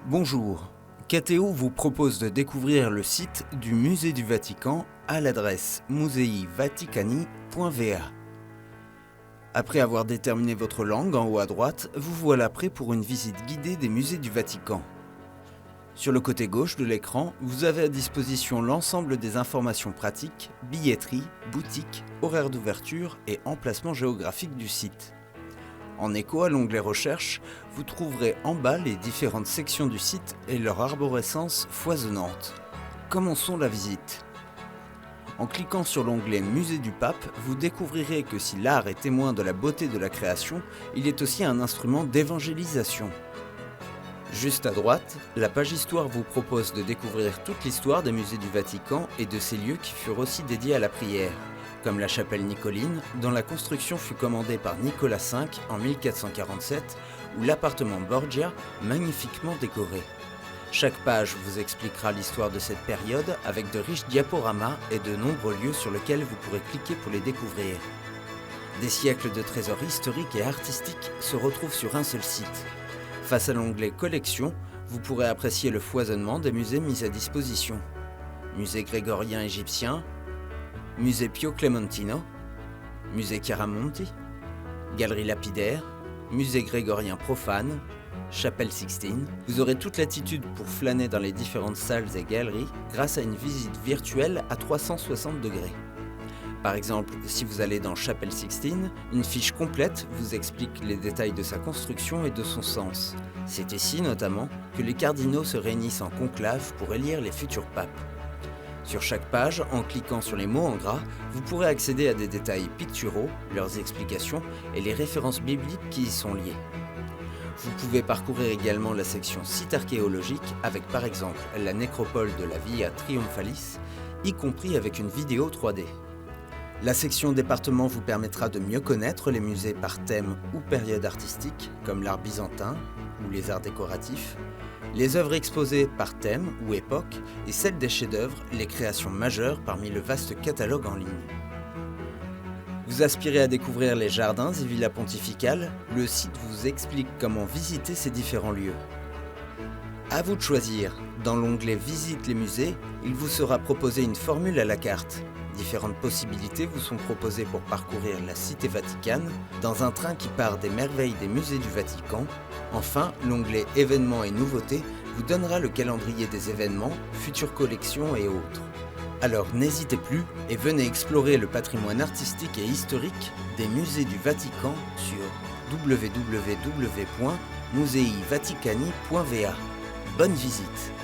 Bonjour, KTO vous propose de découvrir le site du Musée du Vatican à l'adresse museivaticani.va. Après avoir déterminé votre langue en haut à droite, vous voilà prêt pour une visite guidée des musées du Vatican. Sur le côté gauche de l'écran, vous avez à disposition l'ensemble des informations pratiques, billetterie, boutique, horaire d'ouverture et emplacement géographique du site. En écho à l'onglet Recherche, vous trouverez en bas les différentes sections du site et leur arborescence foisonnante. Commençons la visite. En cliquant sur l'onglet Musée du Pape, vous découvrirez que si l'art est témoin de la beauté de la création, il est aussi un instrument d'évangélisation. Juste à droite, la page Histoire vous propose de découvrir toute l'histoire des musées du Vatican et de ces lieux qui furent aussi dédiés à la prière, comme la chapelle Nicoline, dont la construction fut commandée par Nicolas V en 1447, ou l'appartement Borgia, magnifiquement décoré. Chaque page vous expliquera l'histoire de cette période avec de riches diaporamas et de nombreux lieux sur lesquels vous pourrez cliquer pour les découvrir. Des siècles de trésors historiques et artistiques se retrouvent sur un seul site. Face à l'onglet Collection, vous pourrez apprécier le foisonnement des musées mis à disposition. Musée grégorien égyptien, Musée Pio Clementino, Musée Chiaramonti, Galerie lapidaire, Musée grégorien profane, Chapelle Sixtine. Vous aurez toute latitude pour flâner dans les différentes salles et galeries grâce à une visite virtuelle à 360 degrés. Par exemple, si vous allez dans Chapelle Sixtine, une fiche complète vous explique les détails de sa construction et de son sens. C'est ici notamment que les cardinaux se réunissent en conclave pour élire les futurs papes. Sur chaque page, en cliquant sur les mots en gras, vous pourrez accéder à des détails picturaux, leurs explications et les références bibliques qui y sont liées. Vous pouvez parcourir également la section site archéologique avec par exemple la nécropole de la Via Triumphalis, y compris avec une vidéo 3D. La section département vous permettra de mieux connaître les musées par thème ou période artistique, comme l'art byzantin ou les arts décoratifs, les œuvres exposées par thème ou époque et celles des chefs-d'œuvre, les créations majeures parmi le vaste catalogue en ligne. Vous aspirez à découvrir les jardins et villas pontificales, le site vous explique comment visiter ces différents lieux. À vous de choisir. Dans l'onglet Visite les musées, il vous sera proposé une formule à la carte. Différentes possibilités vous sont proposées pour parcourir la Cité Vaticane dans un train qui part des merveilles des musées du Vatican. Enfin, l'onglet Événements et nouveautés vous donnera le calendrier des événements, futures collections et autres. Alors n'hésitez plus et venez explorer le patrimoine artistique et historique des musées du Vatican sur www.museivaticani.va. Bonne visite!